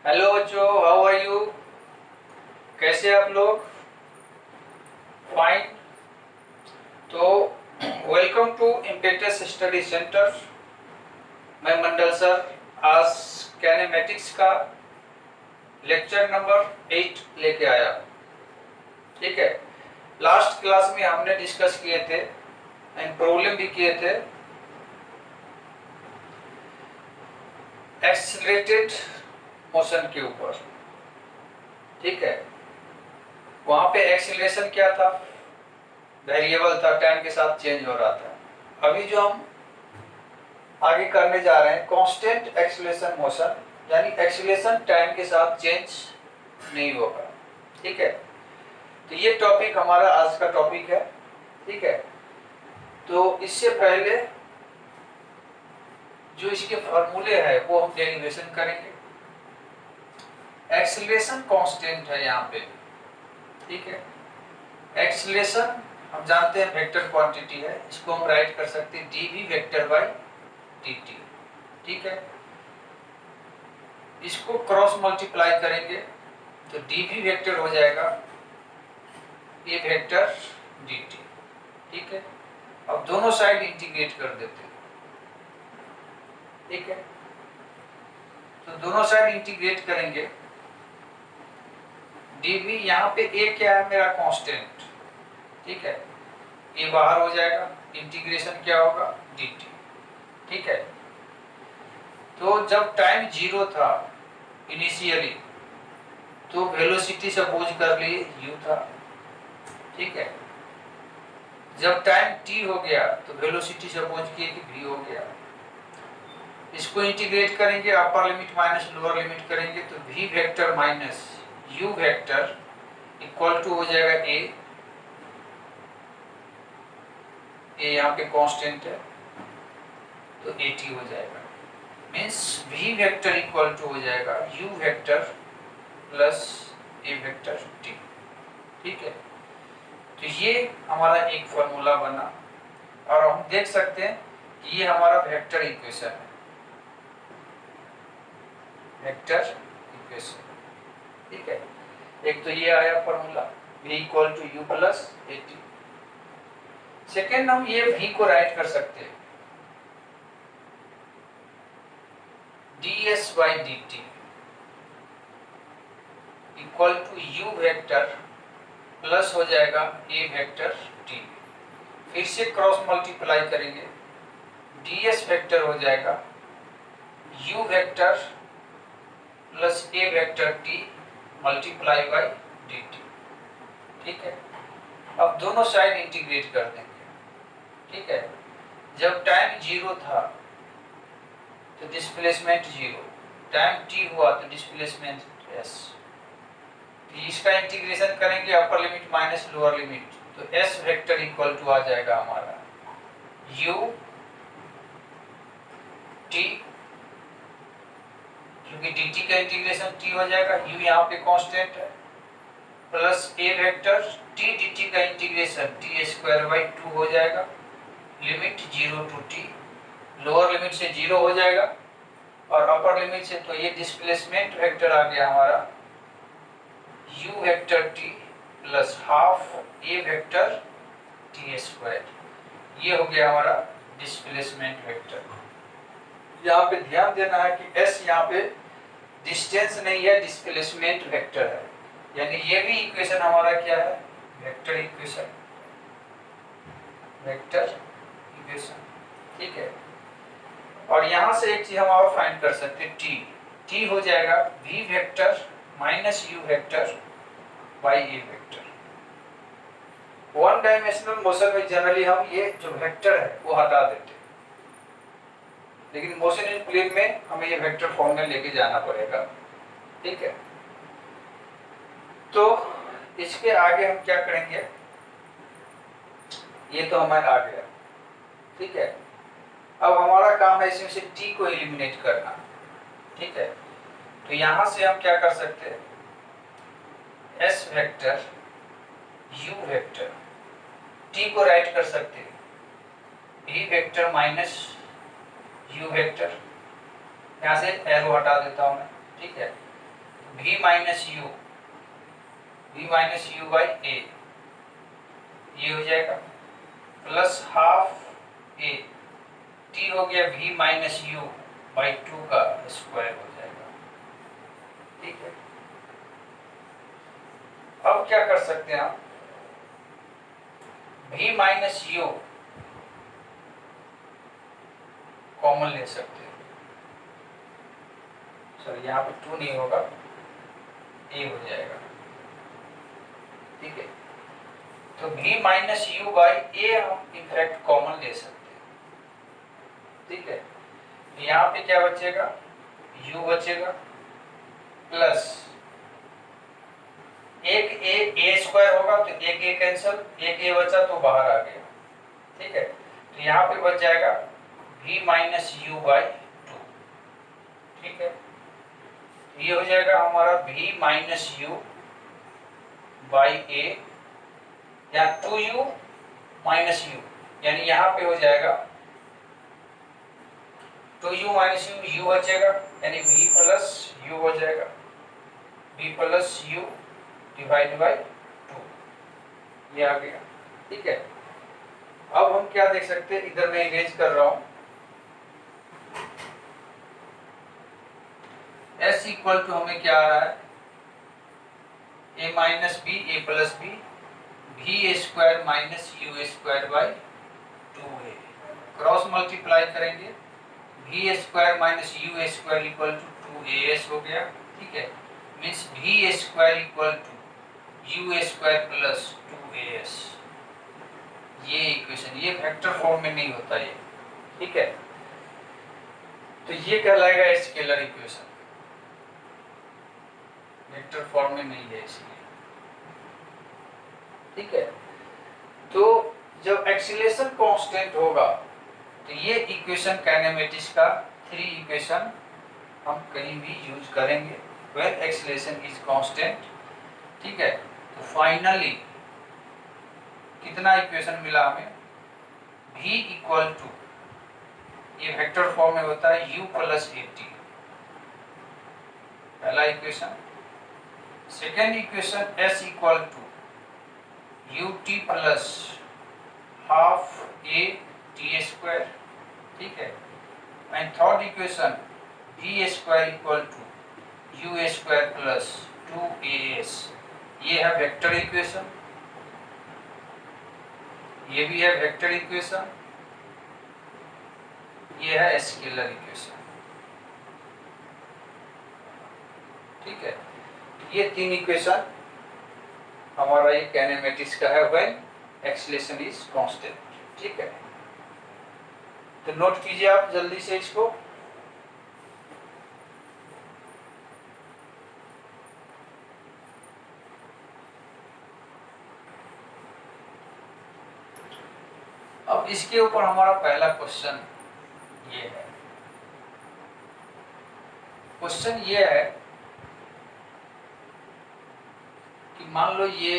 Hello बच्चों, how are you? कैसे आप लोग? फाइन। तो वेलकम टू इम्पेक्टस स्टडी सेंटर। मैं मंडल सर आज कैनेमेटिक्स का लेक्चर नंबर 8 लेके आया। ठीक है, लास्ट क्लास में हमने डिस्कस किए थे एंड प्रॉब्लम भी किए थे एक्सेलरेटेड मोशन के ऊपर। ठीक है, वहां पे एक्सेलरेशन क्या था? वेरिएबल था, टाइम के साथ चेंज हो रहा था। अभी जो हम आगे करने जा रहे हैं कांस्टेंट एक्सेलरेशन मोशन, यानी एक्सेलरेशन टाइम के साथ चेंज नहीं होगा। ठीक है, तो ये टॉपिक हमारा आज का टॉपिक है। ठीक है, तो इससे पहले जो इसके फॉर्मूले है वो हम डेरिवेशन करेंगे। एक्सेलरेशन कांस्टेंट है यहाँ पे। ठीक है, एक्सेलरेशन हम जानते हैं वेक्टर क्वांटिटी है, इसको हम राइट कर सकते हैं dv वेक्टर बाय dt। ठीक है, इसको क्रॉस मल्टीप्लाई करेंगे तो dv वेक्टर हो जाएगा a वेक्टर dt। ठीक है, अब दोनों साइड इंटीग्रेट कर देते हैं। ठीक है, तो दोनों साइड इंटीग्रेट करेंगे। dv यहाँ पे a क्या है? मेरा कांस्टेंट। ठीक है, a बाहर हो जाएगा, इंटीग्रेशन क्या होगा? dt। ठीक है, तो जब टाइम 0 था इनिशियली तो वेलोसिटी सपोज कर लिए u था। ठीक है, जब टाइम t हो गया तो वेलोसिटी सपोज किए कि v हो गया। इसको इंटीग्रेट करेंगे, upper limit minus lower limit करेंगे तो v vector minus u vector equal to हो जाएगा a यहाँ पे कांस्टेंट है तो at हो जाएगा। Means v vector equal to हो जाएगा u vector plus a vector t। ठीक है, तो ये हमारा एक फॉर्मूला बना और हम देख सकते हैं कि ये हमारा वेक्टर इक्वेशन है। Vector equation. ठीक है, एक तो ये आया formula v equal to u plus a t. Second, हम ये v को राइट कर सकते हैं ds by d t equal to u vector plus हो जाएगा a वेक्टर t। फिर से क्रॉस मल्टीप्लाई करेंगे, ds वेक्टर हो जाएगा u vector plus a vector t multiply by d t. ठीक है, अब दोनों साइड इंटीग्रेट कर देंगे। ठीक है, जब टाइम 0 था तो डिस्प्लेसमेंट 0, टाइम t हुआ तो डिस्प्लेसमेंट s। इसका इंटीग्रेशन करेंगे, upper limit minus lower limit, तो s वेक्टर इक्वल टू आ जाएगा हमारा u t, क्योंकि dt का इंटीग्रेशन t हो जाएगा, u यहाँ पे कांस्टेंट है, plus a vector t dt का इंटीग्रेशन t स्क्वायर बाई 2 हो जाएगा, limit 0 to t, lower limit से 0 हो जाएगा और अपर लिमिट से तो ये डिस्प्लेसमेंट वेक्टर आ गया हमारा u vector t plus half a vector t square. ये हो गया हमारा डिस्प्लेसमेंट वेक्टर। यहाँ पे ध्यान देना है कि s यहाँ पे डिस्टेंस नहीं है, डिस्प्लेसमेंट वेक्टर है, यानी ये भी इक्वेशन हमारा क्या है? Vector equation. Vector equation. ठीक है, और यहाँ से एक चीज हम और फाइंड कर सकते हैं, t हो जाएगा v vector minus u vector by a vector. One dimensional motion में जनरली हम ये जो वेक्टर है वो हटा देते हैं, लेकिन मोशन इन प्लेन में हमें ये वेक्टर फॉर्म में लेके जाना पड़ेगा। ठीक है, तो इसके आगे हम क्या करेंगे, ये तो हमारा आ गया। ठीक है, अब हमारा काम है इसमें से t को एलिमिनेट करना। ठीक है, तो यहां से हम क्या कर सकते हैं, s vector u vector t को राइट कर सकते हैं v vector minus u vector, यहाँ से एरो हटा देता हूं मैं। ठीक है, v माइनस यू बाई ए, ये हो जाएगा प्लस हाफ ए टी हो गया v माइनस यू बाई 2 का स्क्वायर हो जाएगा। ठीक है, अब क्या कर सकते हैं आप, v माइनस यू कॉमन ले सकते हैं। सॉरी, यहाँ पे 2 नहीं होगा, a हो जाएगा। ठीक है, तो v माइनस यू बाई ए हम इनफैक्ट कॉमन ले सकते हैं। ठीक है, यहाँ पे क्या बचेगा, u बचेगा प्लस एक ए स्क्वायर होगा तो एक ए कैंसिल, एक ए बचा तो बाहर आ गया। ठीक है, तो यहाँ पे बच जाएगा v माइनस यू बाई 2। ठीक है, ये हो जाएगा हमारा v माइनस यू बाई ए, या 2u माइनस यू, यानी यहाँ पे हो जाएगा 2u माइनस यू बचेगा, यानी v प्लस यू हो जाएगा, v plus you divide by 2, ये आ गया। ठीक है, अब हम क्या देख सकते हैं, इधर मैं इरेज कर रहा हूं, s इक्वल टू हमें क्या आ रहा है, a minus b a plus b v square minus u square by 2a, cross multiply करेंगे, v square minus u square equal to 2as हो गया। ठीक है, means v square equal to u square plus 2as, ये equation, ये vector form में नहीं होता ये। ठीक है, तो ये कहलाएगा स्केलर इक्वेशन, वेक्टर फॉर्म में नहीं है इसलिए। ठीक है, तो जब एक्सीलरेशन कांस्टेंट होगा तो ये इक्वेशन काइनेमेटिक्स का 3 इक्वेशन हम कहीं भी यूज करेंगे व्हेन एक्सीलरेशन इज कांस्टेंट। ठीक है, तो फाइनली कितना इक्वेशन मिला हमें, v इक्वल टू, ये वेक्टर फॉर्म में होता है u प्लस ए टी, पहला equation. Second equation s equal to u t plus half a t square. ठीक है, and third equation v square equal to u square plus 2as, ये है vector equation, ये भी है वेक्टर इक्वेशन, ये है स्केलर इक्वेशन। ठीक है, ये 3 इक्वेशन हमारा ये काइनेमेटिक्स का है व्हेन एक्सीलरेशन इज कांस्टेंट। ठीक है, तो नोट कीजिए आप जल्दी से इसको। अब इसके ऊपर हमारा पहला क्वेश्चन ये है, क्वेश्चन ये है कि मान लो ये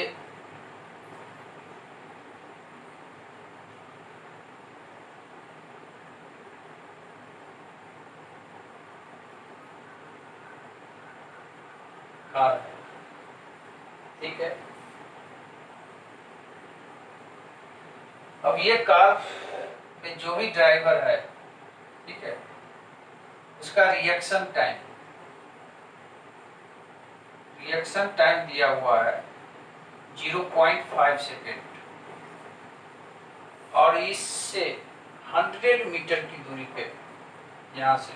कार है। ठीक है, अब ये कार में जो भी ड्राइवर है, ठीक है, उसका रिएक्शन टाइम दिया हुआ है 0.5 सेकेंड, और इससे 100 मीटर की दूरी पे, यहाँ से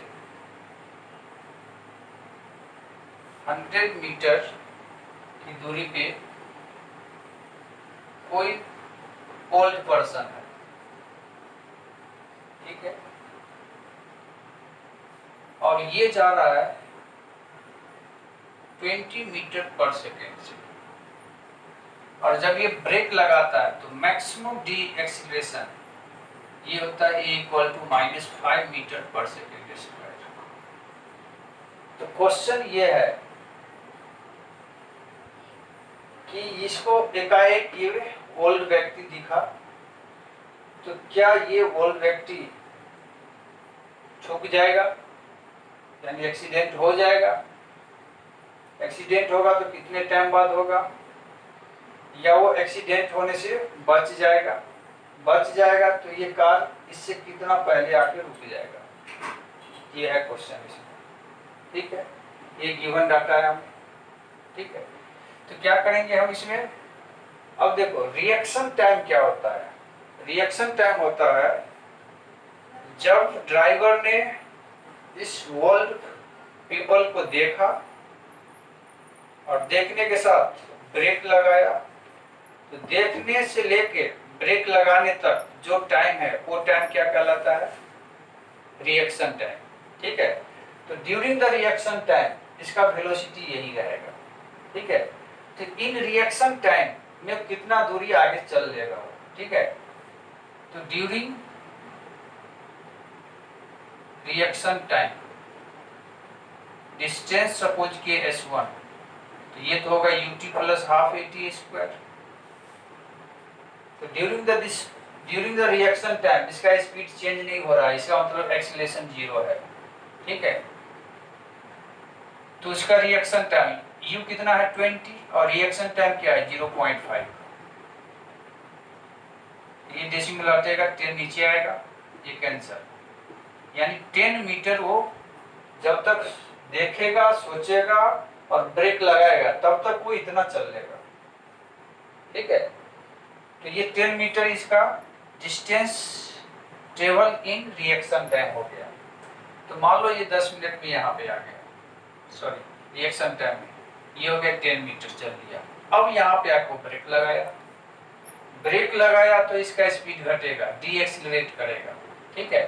100 मीटर की दूरी पे कोई ओल्ड पर्सन है। ठीक है, और ये जा रहा है 20 मीटर पर सेकेंड से, और जब ये ब्रेक लगाता है तो मैक्सिमम डी एक्सीलरेशन ये होता है a इक्वल टू -5 मीटर पर सेकेंड स्क्वायर। तो क्वेश्चन ये है कि इसको एकाएक ये ओल्ड व्यक्ति दिखा, तो क्या ये ओल्ड व्यक्ति ठुक जाएगा, यानी एक्सीडेंट हो जाएगा, एक्सीडेंट होगा तो कितने टाइम बाद होगा, या वो एक्सीडेंट होने से बच जाएगा, बच जाएगा तो ये कार इससे कितना पहले आके रुक जाएगा, ये है क्वेश्चन इसमें। ठीक है, ये गिवन डाटा है हमें। ठीक है, तो क्या करेंगे हम इसमें, अब देखो रिएक्शन टाइम क्या होता है। रिएक्शन टाइम होता है जब ड्राइवर ने इस वर्ल्ड पीपल को देखा और देखने के साथ ब्रेक लगाया, तो देखने से लेके ब्रेक लगाने तक जो टाइम है वो टाइम क्या कहलाता है, रिएक्शन टाइम। ठीक है, तो ड्यूरिंग द रिएक्शन टाइम इसका वेलोसिटी यही रहेगा। ठीक है, तो इन रिएक्शन टाइम में कितना दूरी आगे चल लेगा वो। ठीक है, तो during reaction time distance suppose के s1, तो ये तो होगा ut plus half at square. तो ड्यूरिंग द रिएक्शन टाइम इसका स्पीड चेंज नहीं हो रहा है, इसका मतलब एक्सीलरेशन 0 है। ठीक है, तो इसका रिएक्शन टाइम u कितना है 20 और रिएक्शन टाइम क्या है 0.5। ये डेसिमल हटेगा 10 नीचे आएगा, ये कैंसर, यानी 10 मीटर वो जब तक देखेगा सोचेगा और ब्रेक लगाएगा तब तक वो इतना चल लेगा। ठीक है, तो ये 10 मीटर इसका distance travel in reaction time हो गया। तो मान लो ये 10 मिनट में यहाँ पे आ गया, सॉरी रिएक्शन टाइम में ये हो गया 10 मीटर चल लिया। अब यहाँ पे आपको ब्रेक लगाया, ब्रेक लगाया तो इसका स्पीड घटेगा, डी एक्सीलरेट करेगा। ठीक है,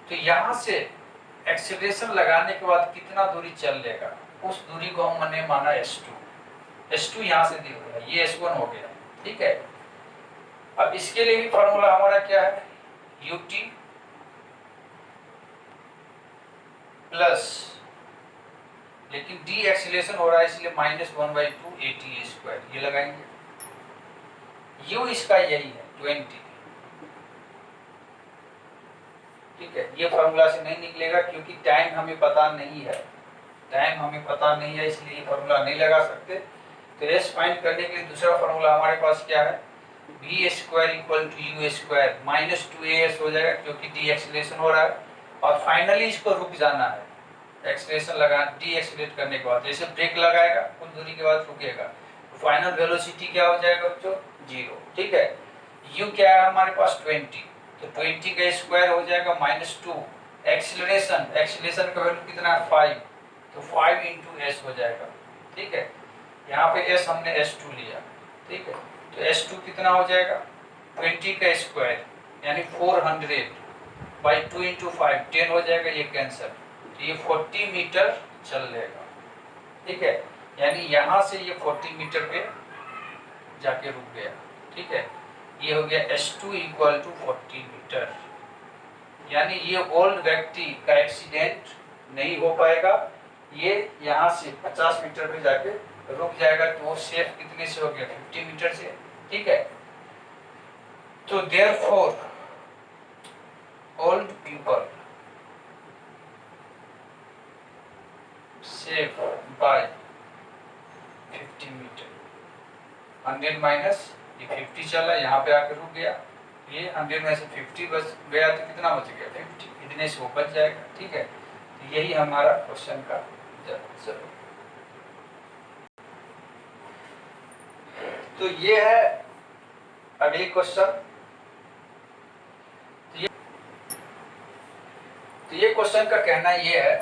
तो यहाँ से एक्सीलरेशन लगाने के बाद कितना दूरी चल लेगा, उस दूरी को हमने माना s2। s2 यहाँ से दिया हुआ है, ये s1 हो गया। ठीक है, अब इसके लिए भी फॉर्मूला हमारा क्या है, ut प्लस, लेकिन डी एक्सीलरेशन हो रहा है इसलिए -1/2 at स्क्वायर, ये लगाएंगे। u इसका यही है 20। ठीक है, ये फॉर्मूला से नहीं निकलेगा क्योंकि टाइम हमें पता नहीं है, टाइम हमें पता नहीं है इसलिए ये फॉर्मूला नहीं लगा सकते। तो s फाइंड करने के लिए दूसरा फॉर्मूला हमारे पास क्या है, v square equal to u square -2as हो जाएगा क्योंकि डी एक्सीलरेशन हो रहा है और फाइनली इसको रुक जाना है एक्सीलरेशन लगा, डी एक्सीलरेट करने के बाद जैसे ब्रेक लगाएगा कुछ दूरी के बाद रुकेगा, तो फाइनल वेलोसिटी क्या हो जाएगा बच्चों 0। ठीक है, u क्या है हमारे पास 20, तो 20 का स्क्वायर हो जाएगा -2, एक्सीलरेशन का वैल्यू कितना है 5, तो 5 × s हो जाएगा। ठीक है, यहाँ पे s हमने s2 लिया। ठीक है, तो s2 कितना हो जाएगा 20 का स्क्वायर यानी 400/2 × 5 10 हो जाएगा, ये कैंसर, तो ये 40 मीटर चल लेगा। ठीक है, यानी यहाँ से ये 40 मीटर पे जाके रुक गया। ठीक है, ये हो गया s2 इक्वल टू 40 मीटर, यानी ये ओल्ड व्यक्ति का एक्सीडेंट नहीं हो पाएगा, ये यहाँ से 50 मीटर पे जाके रुक जाएगा, तो वो सेफ कितने से हो गया 50 मीटर से। ठीक है, तो therefore old people safe by 50 metre, 100 minus ये 50 चला यहाँ पे आकर रुक गया, ये 100 में से 50 बच गया तो कितना बच गया 50, इतने से वो बच जाएगा। ठीक है, तो यही हमारा क्वेश्चन का जवाब। तो ये है अगली क्वेश्चन। तो ये क्वेश्चन का कहना ये है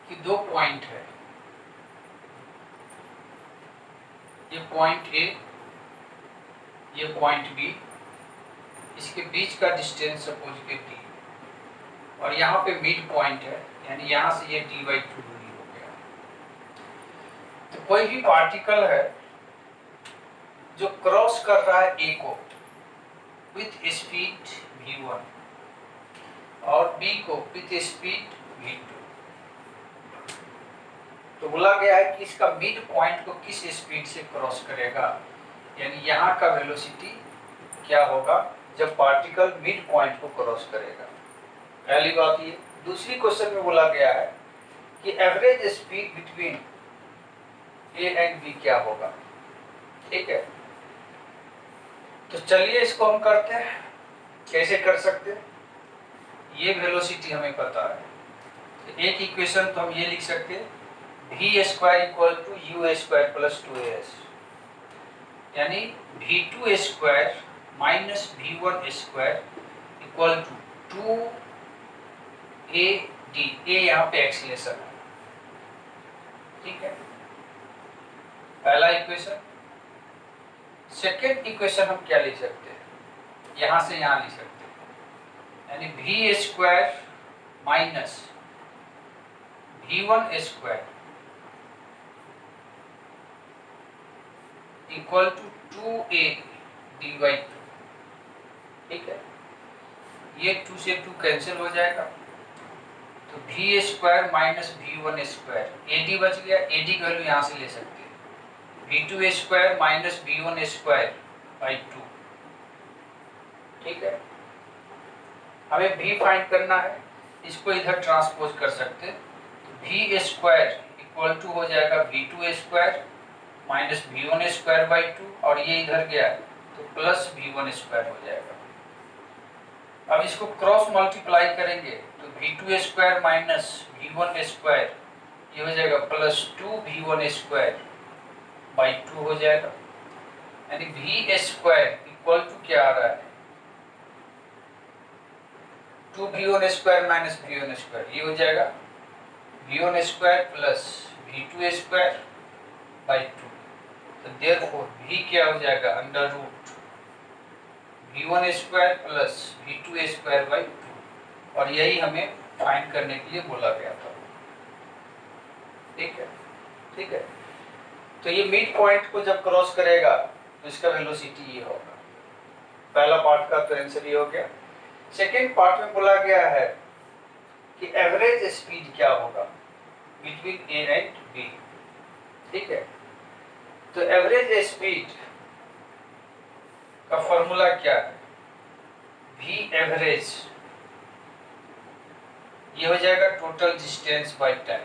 कि 2 पॉइंट है, ये पॉइंट ए, ये पॉइंट बी, इसके बीच का डिस्टेंस सपोज के d, और यहाँ पे मिड पॉइंट है यानी यहाँ से ये d/2 दूरी हो गया। तो कोई भी पार्टिकल है जो क्रॉस कर रहा है a को विथ स्पीड v1 और b को विथ स्पीड v2, तो बोला गया है कि इसका मिड पॉइंट को किस स्पीड से क्रॉस करेगा, यानी यहाँ का वेलोसिटी क्या होगा जब पार्टिकल मिड पॉइंट को क्रॉस करेगा। पहली बात ये। दूसरी क्वेश्चन में बोला गया है कि average speed between A and B क्या होगा। ठीक है, तो चलिए इसको हम करते हैं। कैसे कर सकते हैं, ये वेलोसिटी हमें पता है, तो एक इक्वेशन तो हम ये लिख सकते हैं, v square equal to u square plus 2as, यानी v2 square minus v1 square equal to 2ad, a यहाँ पे एक्सीलरेशन है। ठीक है, पहला इक्वेशन। सेकेंड इक्वेशन हम क्या लिख सकते हैं, यहां से यहां लिख सकते हैं, यानी v square minus v1 square equal to 2a dy 2। ठीक है, ये 2 से 2 कैंसिल हो जाएगा, तो v square minus v1 square, ad बच गया, ad की वैल्यू यहाँ से ले सकते हैं, v2 square minus v1 square by 2। ठीक है, हमें v फाइंड करना है, इसको इधर ट्रांसपोज कर सकते हैं, तो v स्क्वायर इक्वल टू हो जाएगा v2 square minus v1 square by 2, और ये इधर गया तो प्लस v1 स्क्वायर हो जाएगा। अब इसको क्रॉस मल्टीप्लाई करेंगे तो v2 square minus v1 square ये हो जाएगा प्लस 2v1 स्क्वायर बाई 2 हो जाएगा, यानी v स्क्वायर इक्वल टू क्या आ रहा है, 2v1 square minus v1 square, ये हो जाएगा v1 square plus v2 square by 2। तो देयरफॉर v क्या हो जाएगा, under root v1 square plus v2 square by 2, और यही हमें फाइंड करने के लिए बोला गया था। ठीक है, ठीक है, तो ये मिड पॉइंट को जब क्रॉस करेगा तो इसका वेलोसिटी ये होगा। पहला पार्ट का तो आंसर ये हो गया। सेकेंड पार्ट में बोला गया है कि एवरेज स्पीड क्या होगा बिटवीन ए एंड बी। ठीक है, तो एवरेज स्पीड का फॉर्मूला क्या है, v एवरेज ये हो जाएगा टोटल डिस्टेंस बाय टाइम।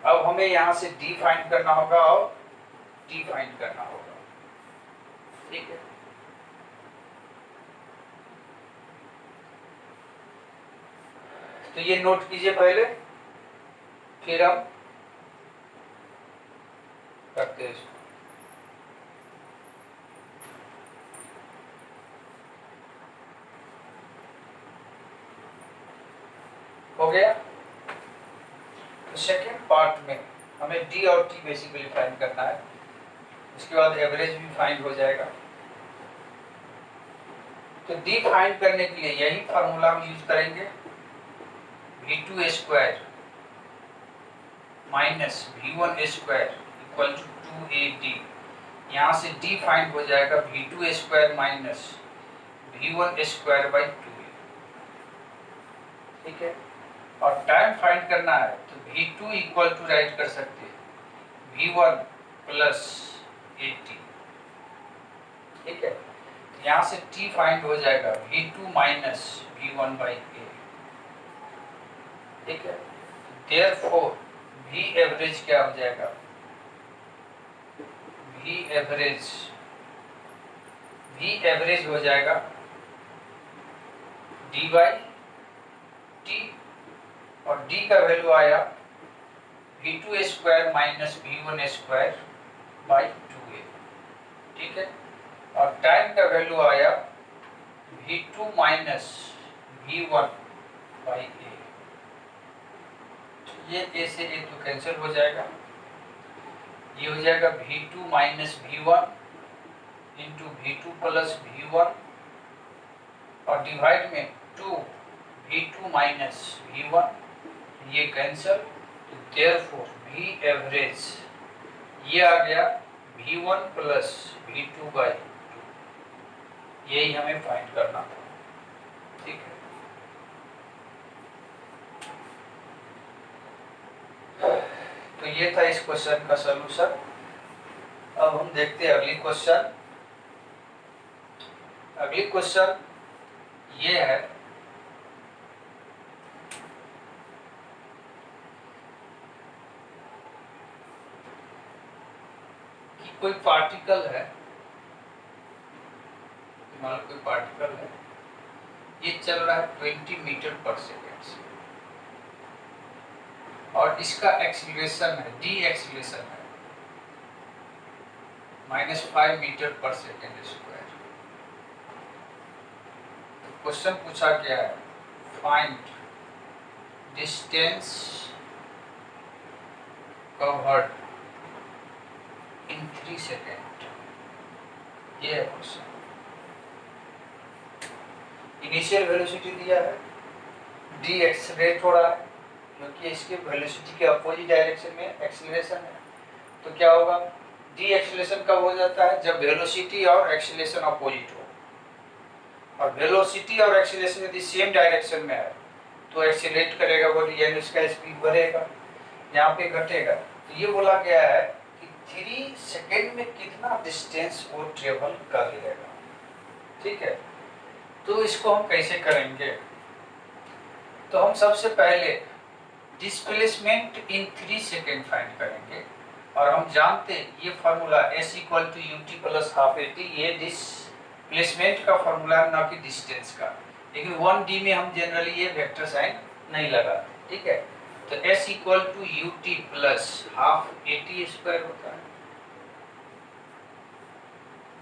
अब हमें यहां से d फाइंड करना होगा और t फाइंड करना होगा। ठीक है, तो ये नोट कीजिए पहले, फिर हम करते हैं इसको। हो गया, तो सेकेंड पार्ट में हमें d और t बेसिकली फाइंड करना है, उसके बाद एवरेज भी फाइंड हो जाएगा। तो d फाइंड करने के लिए यही फार्मूला हम यूज करेंगे, v2 square minus v1 square equal to 2ad, यहाँ से d फाइंड हो जाएगा v2 square minus v1 square by 2a। ठीक है, और टाइम फाइंड करना है तो v2 इक्वल टू राइट कर सकते हैं v1 प्लस at। ठीक है, यहाँ से t फाइंड हो जाएगा v2 minus v1 by a। ठीक है, देयरफॉर v एवरेज क्या हो जाएगा, v एवरेज हो जाएगा d बाई t, और d का वैल्यू आया v2 square minus v1 square by 2a। ठीक है, और टाइम का वैल्यू आया v2 minus v1 by a। ये a से a तो कैंसिल हो जाएगा, ये हो जाएगा v2 minus v1 into v2 plus v1, और डिवाइड में 2 v2 माइनस v1, ये कैंसिल, तो देयरफॉर v एवरेज ये आ गया v1 प्लस v2 बाई 2, यही हमें फाइंड करना था। ठीक है, तो ये था इस क्वेश्चन का सलूशन। अब हम देखते हैं अगली क्वेश्चन। अगली क्वेश्चन ये है कोई पार्टिकल है, मान लो कोई पार्टिकल है, ये चल रहा है 20 मीटर पर सेकेंड से, और इसका एक्सीलरेशन है, डी एक्सीलरेशन है -5 मीटर पर सेकेंड स्क्वायर। तो क्वेश्चन पूछा गया है, find distance covered in 3 second. ये है क्वेश्चन। इनिशियल वेलोसिटी दिया है, डी एक्सेलरेट हो रहा है क्योंकि इसके वेलोसिटी के अपोजिट डायरेक्शन में एक्सेलरेशन है। तो क्या होगा, डी एक्सेलरेशन कब हो जाता है, जब वेलोसिटी और एक्सेलरेशन अपोजिट हो, और वेलोसिटी और एक्सेलरेशन यदि सेम डायरेक्शन में है तो एक्सेलरेट करेगा बॉडी, यानी उसका स्पीड बढ़ेगा, यहाँ पे घटेगा। तो ये बोला गया है कि 3 सेकेंड में कितना डिस्टेंस वो ट्रेवल कर लेगा। ठीक है, तो इसको हम कैसे करेंगे, तो हम सबसे पहले डिस्प्लेसमेंट इन 3 सेकेंड फाइंड करेंगे, और हम जानते ये फार्मूला S = ut + ½ at, ये डिस्प्लेसमेंट का फार्मूला है, ना कि डिस्टेंस का। लेकिन 1D में हम जनरली ये वेक्टर साइन नहीं लगाते। ठीक है, तो S = ut + ½ at² होता है।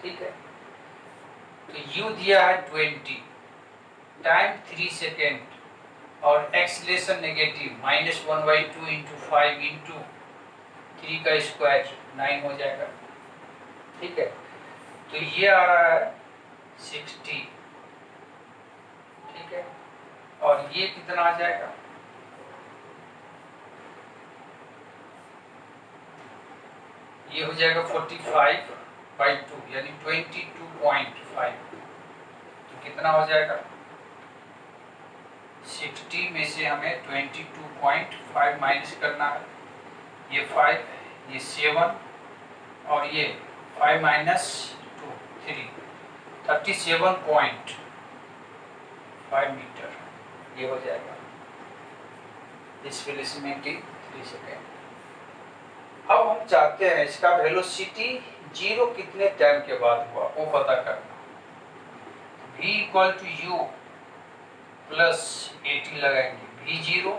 ठीक है, तो u दिया है 20, टाइम 3 सेकेंड, और एक्सीलरेशन नेगेटिव -1/2 × 5 × 3 का स्क्वायर 9 हो जाएगा। ठीक है, तो ये आ रहा है 60। ठीक है, और ये कितना आ जाएगा, ये हो जाएगा 45/2 यानी 22.5। तो कितना हो जाएगा, 60 में से हमें 22.5 माइनस करना है, ये 5, ये 7, और ये 5 - 2 3, 37.5 मीटर ये हो जाएगा डिस्प्लेसमेंट इन 3 सेकेंड। अब हम चाहते हैं इसका वेलोसिटी 0 कितने टाइम के बाद हुआ वो पता करना। v = u + at लगाएंगे, v0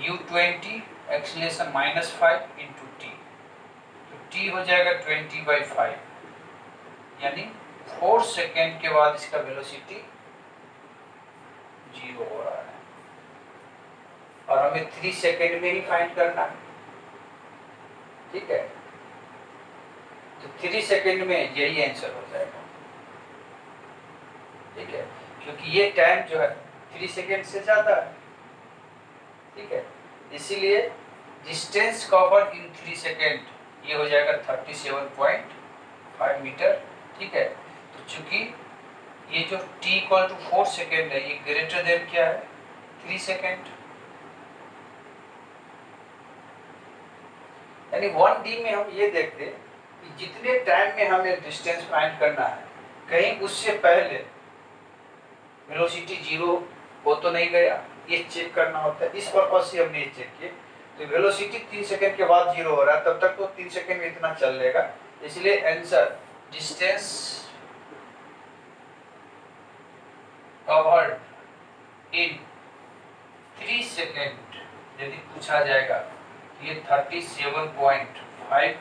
u20 एक्सीलरेशन -5 × t, तो t हो जाएगा 20/5, यानी 4 सेकेंड के बाद इसका वेलोसिटी 0 हो रहा है, और हमें 3 सेकेंड में ही फाइंड करना है। ठीक है, तो 3 सेकेंड में यही आंसर हो जाएगा। ठीक है, क्योंकि ये टाइम जो है 3 सेकेंड से ज्यादा है। ठीक है, इसीलिए डिस्टेंस कवर्ड इन 3 सेकेंड ये हो जाएगा 37.5 मीटर। ठीक है, तो चूंकि ये जो t = 4 सेकेंड है, ये ग्रेटर देन क्या है, 3 सेकेंड, यानी 1D में हम ये देखते कि जितने टाइम में हमें डिस्टेंस फाइंड करना है, कहीं उससे पहले वेलोसिटी 0 हो तो नहीं गया, ये चेक करना होता है। इस पर्पज से हमने ये चेक किया। तो वेलोसिटी 3 सेकेंड के बाद 0 हो रहा है, तब तक तो 3 सेकेंड में इतना चल लेगा। इसलिए answer distance covered in 3 second यदि पूछा जाएगा, ये 37.5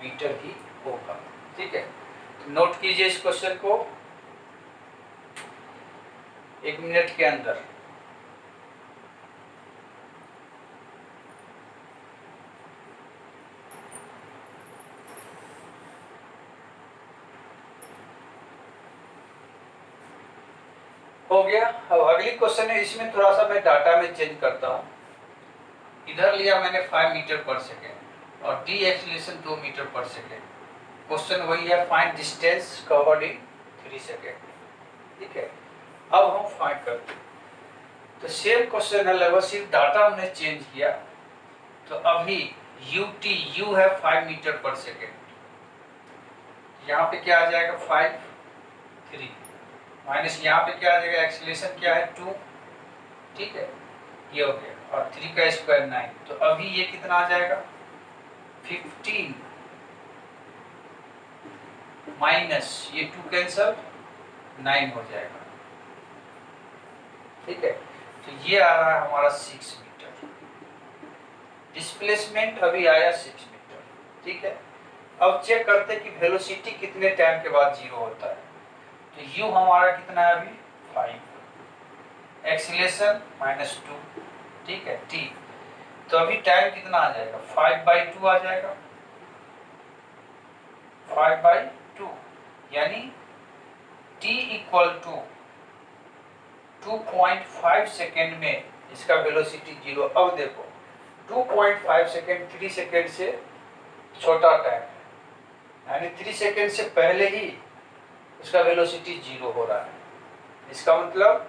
मीटर ही होगा। ठीक है, तो नोट कीजिए इस क्वेश्चन को 1 मिनट के अंदर। हो गया। अब अगली क्वेश्चन है, इसमें थोड़ा सा मैं डाटा में चेंज करता हूँ। इधर लिया मैंने 5 मीटर पर सेकेंड और डी एक्सीलरेशन 2 मीटर पर सेकेंड। क्वेश्चन वही है, find distance covered in 3 second. ठीक है, अब हम फाइंड करते हैं। तो सेम क्वेश्चन है, लगभग सिर्फ डाटा हमने चेंज किया। तो अभी u है 5 मीटर पर सेकेंड, यहाँ पे क्या आ जाएगा 5 3 माइनस यहाँ पे क्या आ जाएगा, एक्सीलरेशन क्या है 2। ठीक है, ये हो गया, और 3 का स्क्वायर 9। तो अभी ये कितना आ जाएगा 15 माइनस ये 2 कैंसल 9 हो जाएगा। ठीक है, तो ये आ रहा है हमारा 6 मीटर। डिस्प्लेसमेंट अभी आया 6 मीटर। ठीक है, अब चेक करते हैं कि वेलोसिटी कितने टाइम के बाद 0 होता है। तो u हमारा कितना है अभी 5, एक्सीलरेशन -2। ठीक है, t तो अभी टाइम कितना आ जाएगा 5/2 आ जाएगा, 5/2 यानी t इक्वल टू 2.5 सेकेंड में इसका वेलोसिटी 0। अब देखो 2.5 सेकेंड 3 सेकेंड से छोटा टाइम है, यानी 3 सेकेंड से पहले ही उसका वेलोसिटी 0 हो रहा है। इसका मतलब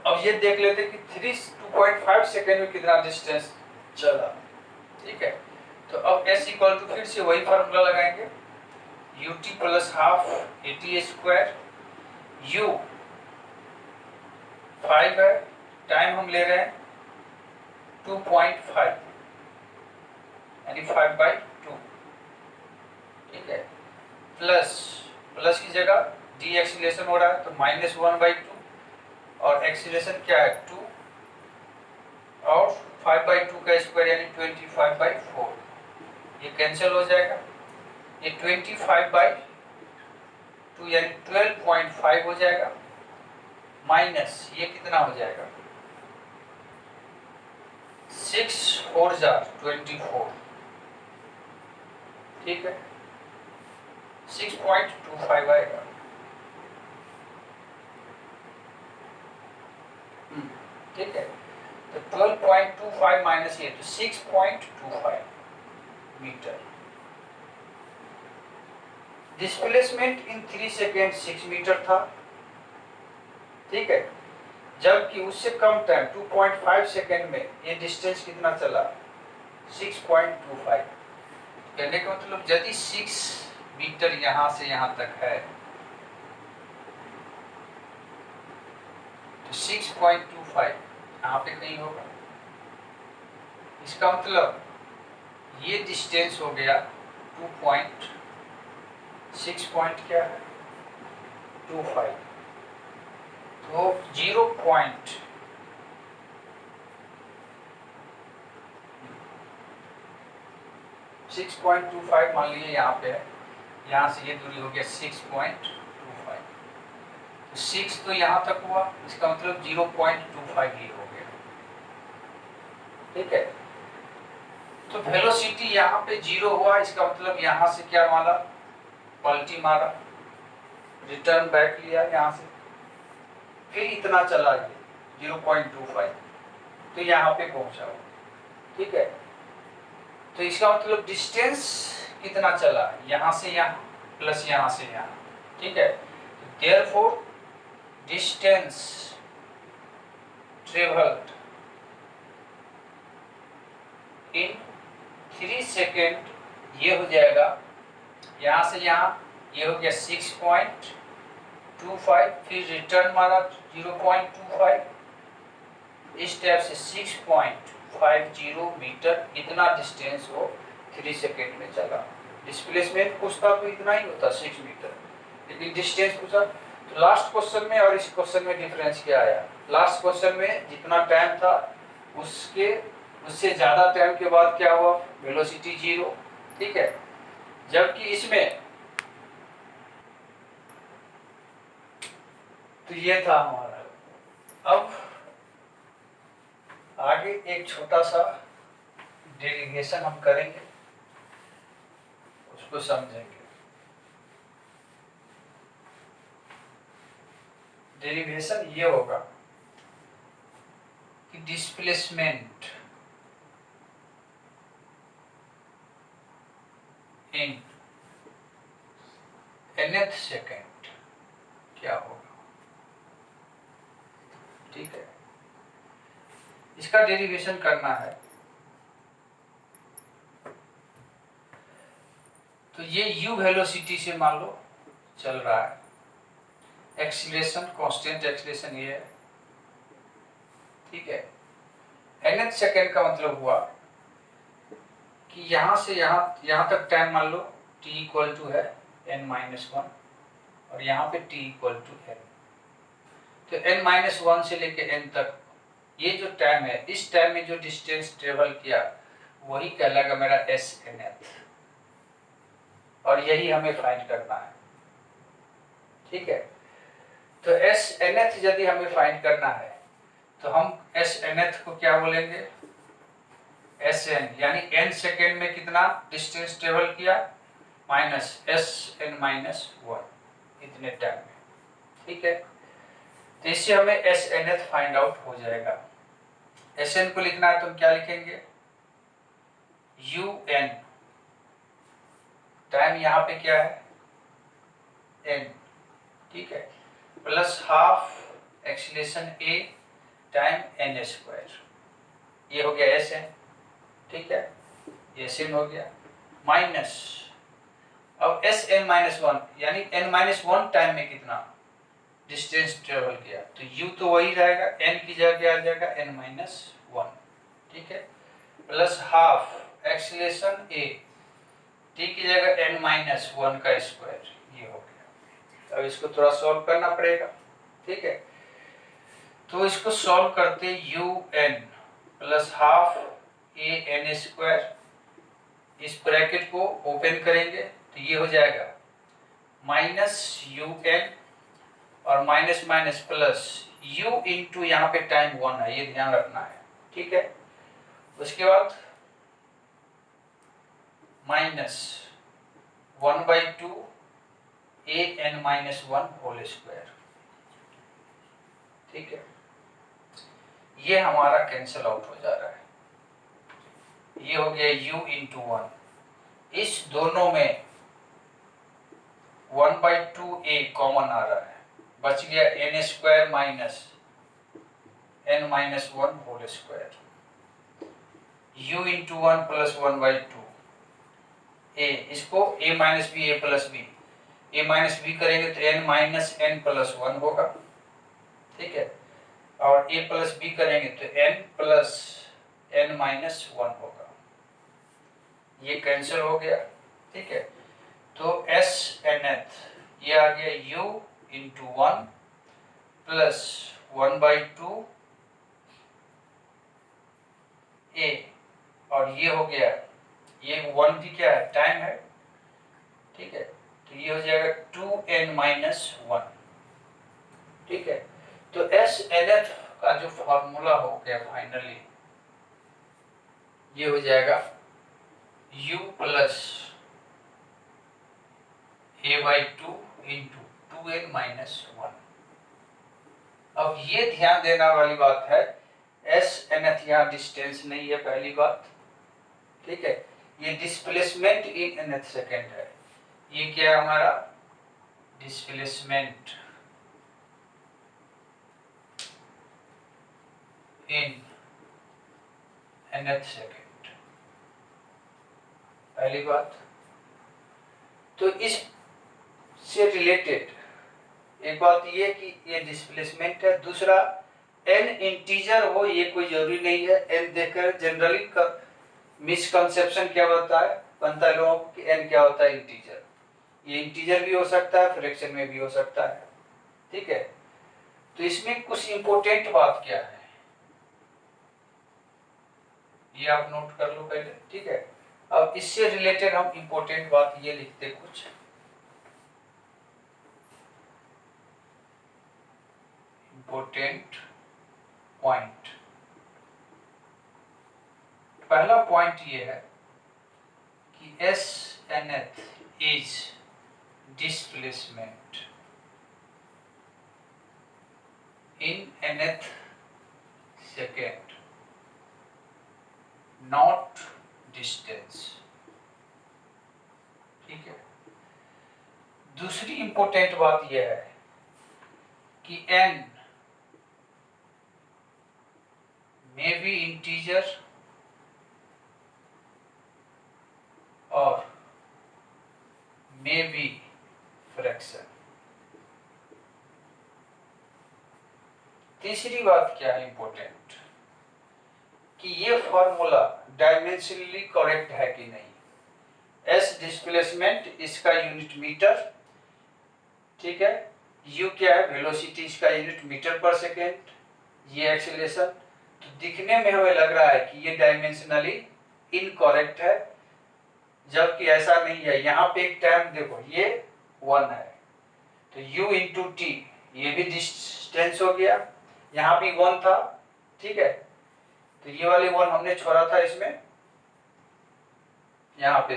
अब ये देख लेते कि 2.5 सेकेंड में कितना डिस्टेंस चला। ठीक है, तो अब s इक्वल टू फिर से वही फार्मूला लगाएंगे, ut plus half at²। u 5 है, टाइम हम ले रहे हैं 2.5 यानी 5/2। ठीक है, प्लस की जगह डी एक्सीलरेशन हो रहा है तो -1/2 और एक्सीलरेशन क्या है 2 और 5/2 का स्क्वायर यानी 25/4। ये कैंसिल हो जाएगा, ये 25/2 यानी 12.5 हो जाएगा, माइनस ये कितना हो जाएगा 6 4 जा 24। ठीक है, 6.25 आएगा। ठीक है, तो 12.25 माइनस ये तो 6.25 metre. Displacement in 3 second 6 metre था। ठीक है, जबकि उससे कम टाइम 2.5 सेकेंड में ये डिस्टेंस कितना चला 6.25। कहने का मतलब यदि 6 मीटर यहाँ से यहाँ तक है तो 6.25 यहाँ पे कहीं होगा। इसका मतलब ये डिस्टेंस हो गया 2.6 पॉइंट क्या है 25, तो 0.6.25 मान लीजिए यहाँ पे है, यहाँ से ये दूरी हो गया 6.25, तो 6 तो यहाँ तक हुआ, इसका मतलब 0.25 ही हो गया। ठीक है, तो वेलोसिटी यहाँ पे 0 हुआ, इसका मतलब यहाँ से क्या मारा पलटी मारा, रिटर्न बैक लिया यहाँ से, फिर इतना चला ये 0.25 तो यहाँ पे पहुंचा हो। ठीक है, तो इसका मतलब डिस्टेंस कितना चला यहाँ से यहाँ प्लस यहाँ से यहाँ। ठीक है, therefore distance travelled in 3 second ये हो जाएगा यहाँ से यहाँ, ये हो गया 6.25, फिर रिटर्न मारा 0.25, इस टाइप से 6.50 मीटर इतना डिस्टेंस वो 3 सेकेंड में चला। डिस्प्लेसमेंट पूछता तो इतना ही होता 6 मीटर, लेकिन डिस्टेंस पूछा। तो लास्ट क्वेश्चन में और इस क्वेश्चन में डिफरेंस क्या आया, लास्ट क्वेश्चन में जितना टाइम था उससे ज्यादा टाइम के बाद क्या हुआ वेलोसिटी 0। ठीक है, जबकि इसमें तो ये था हमारा। अब आगे एक छोटा सा डेरिवेशन हम करेंगे, उसको समझेंगे। डेरिवेशन ये होगा कि डिस्प्लेसमेंट इन nth सेकेंड क्या होगा। ठीक है, इसका डेरिवेशन करना है। तो ये u वेलोसिटी से मान लो चल रहा है, एक्सीलरेशन कांस्टेंट एक्सीलरेशन ये है। ठीक है, nth सेकेंड का मतलब हुआ कि यहाँ से यहाँ तक टाइम मान लो t इक्वल टू है n-1 और यहाँ पे t इक्वल टू n। तो n-1 से लेके n तक ये जो टाइम है, इस टाइम में जो डिस्टेंस ट्रेवल किया वही कहलाएगा मेरा SNth, और यही हमें फाइंड करना है। ठीक है, तो SNth यदि हमें फाइंड करना है तो हम SNth को क्या बोलेंगे, Sn, यानी n सेकेंड में कितना डिस्टेंस ट्रेवल किया माइनस Sn-1 इतने टाइम में। ठीक है, तो इससे हमें SNth फाइंड आउट हो जाएगा। Sn को लिखना है तो हम क्या लिखेंगे, Un, टाइम यहाँ पे क्या है n, ठीक है, plus half acceleration a time n², ये हो गया Sn। ठीक है, ये Sn हो गया, माइनस अब Sn-1 यानी n-1 टाइम में कितना डिस्टेंस ट्रेवल किया, तो u तो वही रहेगा, n की जगह आ जाएगा n-1। ठीक है, plus half acceleration a, t की जगह n-1 का स्क्वायर, ये हो गया। अब इसको थोड़ा सॉल्व करना पड़ेगा। ठीक है, तो इसको सॉल्व करते un plus half a n², इस ब्रैकेट को ओपन करेंगे तो ये हो जाएगा माइनस un और minus minus plus u into यहाँ पे टाइम 1 है, ये ध्यान रखना है। ठीक है, उसके बाद माइनस 1/2 an-1 होल स्क्वायर। ठीक है, ये हमारा कैंसिल आउट हो जा रहा है, ये हो गया u इंटू 1, इस दोनों में 1/2 a कॉमन आ रहा है, बच गया n² minus n-1 whole square, u into 1 plus 1/2 a, इसको a minus b a plus b, a minus b करेंगे तो n-n प्लस 1 होगा। ठीक है, और a प्लस बी करेंगे तो n प्लस n-1 होगा, ये कैंसिल हो गया। ठीक है, तो SNth ये आ गया u इंटू 1 प्लस 1/2 a, और ये हो गया, ये 1 भी क्या है, टाइम है। ठीक है, तो ये हो जाएगा 2n-1। ठीक है, तो SNth का जो फॉर्मूला हो गया फाइनली, ये हो जाएगा u plus a/2 into 2n-1। अब ये ध्यान देना वाली बात है, SNth यहाँ डिस्टेंस नहीं है, पहली बात। ठीक है, ये डिस्प्लेसमेंट इन nth सेकेंड है, ये क्या है हमारा डिस्प्लेसमेंट इन nth सेकेंड, पहली बात। तो इस से रिलेटेड एक बात ये कि ये डिस्प्लेसमेंट है, दूसरा n इंटीजर हो ये कोई जरूरी नहीं है। n देखकर जनरली मिसकंसेप्शन क्या बनता है लोगों को कि n क्या होता है इंटीजर, ये इंटीजर भी हो सकता है, फ्रैक्शन में भी हो सकता है। ठीक है, तो इसमें कुछ इंपॉर्टेंट बात क्या है ये आप नोट कर लो पहले। ठीक है, अब इससे रिलेटेड हम इंपॉर्टेंट बात ये लिखते कुछ, इंपॉर्टेंट पॉइंट। पहला पॉइंट ये है कि SNth is displacement in nth second, not distance. ठीक है, दूसरी इंपॉर्टेंट बात यह है कि n may be integer और may be fraction। तीसरी बात क्या है इंपॉर्टेंट, कि ये फॉर्मूला डायमेंशनली करेक्ट है कि नहीं। एस डिस्प्लेसमेंट, इसका यूनिट मीटर, ठीक है। यू क्या है, वेलोसिटी, इसका यूनिट मीटर पर सेकेंड। ये एक्सीलरेशन। तो दिखने में हमें लग रहा है कि ये डायमेंशनली इनकरेक्ट है, जबकि ऐसा नहीं है। यहाँ पे एक टाइम देखो, ये 1 है, तो u इंटू टी, ये भी डिस्टेंस हो गया, यहाँ भी 1 था, ठीक है। तो ये वाले 1 हमने छोड़ा था इसमें, यहाँ पे,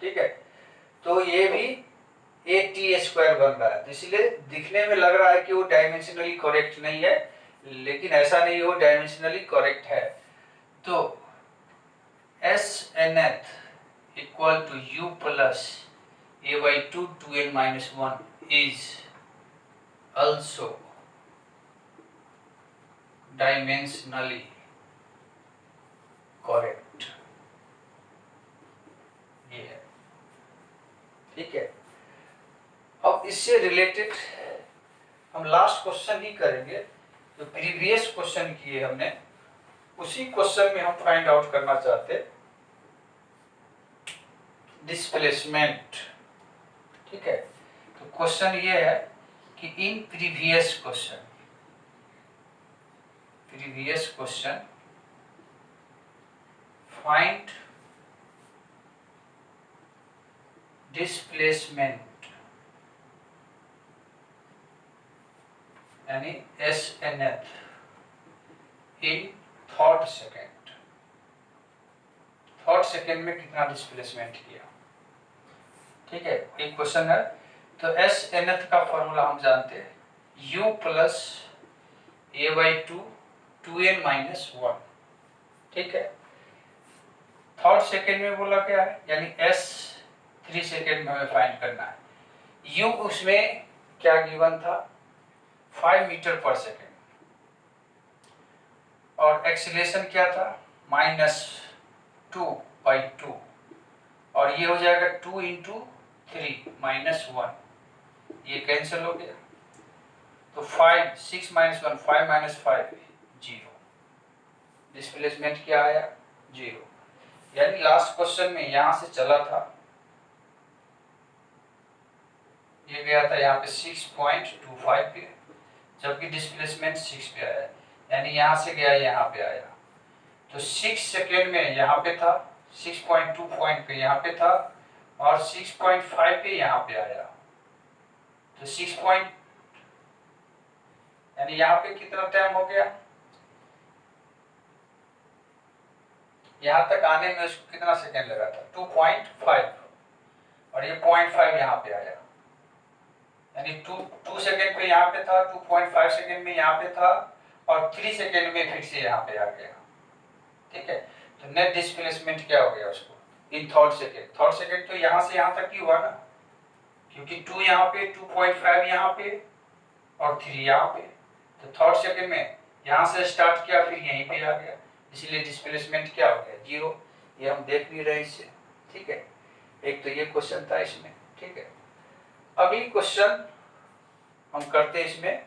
ठीक है। तो ये भी ए टी स्क्वायर बन रहा है। तो इसलिए दिखने में लग रहा है कि वो डायमेंशनली करेक्ट नहीं है, लेकिन ऐसा नहीं, वो डायमेंशनली करेक्ट है। तो S nth equal to u plus a by 2 2n माइनस 1 इज also dimensionally correct, ये है, ठीक है। अब इससे रिलेटेड हम लास्ट क्वेश्चन ही करेंगे, जो प्रीवियस क्वेश्चन किए हमने, उसी क्वेश्चन में हम फाइंड आउट करना चाहते डिस्प्लेसमेंट, ठीक है। तो क्वेश्चन ये है कि in previous question find displacement, यानी एस एन एथ in thought second. Thought second में कितना डिस्प्लेसमेंट किया, ठीक है, एक क्वेश्चन है। तो एस एन एथ का फॉर्मूला हम जानते हैं, u plus a by 2 2n माइनस 1, ठीक है। थर्ड सेकेंड में बोला क्या है, यानी s 3 सेकेंड में हमें फाइंड करना है। u उसमें क्या गिवन था, 5 मीटर पर सेकेंड, और एक्सीलरेशन क्या था, -2/2, और ये हो जाएगा 2 इंटू 3 माइनस 1, ये कैंसिल हो गया। तो 5 6 माइनस 1 5 माइनस 5 0, डिस्प्लेसमेंट क्या आया, 0। यानी लास्ट क्वेश्चन में यहां से चला था, ये गया था यहाँ पे 6.25 पे, जबकि डिस्प्लेसमेंट 6 पे आया, यानी यहाँ से गया यहाँ पे आया। तो 6 सेकेंड में यहाँ पे था, 6.2 पॉइंट पे यहाँ पे था, और 6.5 पे यहाँ पे आया। तो 6 पॉइंट, यानी यहाँ पे कितना टाइम हो गया, यहाँ तक आने में उसको कितना सेकेंड लगा था, 2.5, और ये 0.5 यहाँ पे आया, यानी 2 सेकेंड पे यहाँ पे था, 2.5 सेकेंड में यहाँ पे था, और 3 सेकेंड में फिर से यहाँ पे आ गया, ठीक है। तो नेट डिस्प्लेसमेंट क्या हो गया उसको इन थर्ड सेकेंड तो यहाँ से यहाँ तक ही हुआ ना, क्योंकि 2 यहाँ पे, 2.5 यहाँ पे, और 3 यहाँ पे। तो थर्ड सेकेंड में यहाँ से स्टार्ट किया, फिर यहीं पे आ गया, इसलिए डिस्प्लेसमेंट क्या हो गया, 0। ये हम देख नहीं रहे इससे, ठीक है। एक तो ये क्वेश्चन था इसमें, ठीक है। अगली क्वेश्चन हम करते हैं इसमें,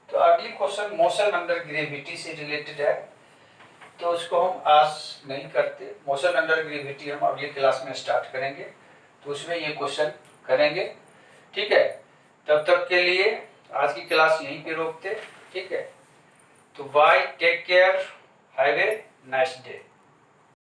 तो अगली क्वेश्चन मोशन अंडर ग्रेविटी से रिलेटेड है, तो उसको हम आज नहीं करते, मोशन अंडर ग्रेविटी हम अगली क्लास में स्टार्ट करेंगे, तो उसमें ये क्वेश्चन करेंगे, ठीक है। तब तक के लिए आज की क्लास यहीं पे रोकते, ठीक है। तो bye, take care, have a nice day.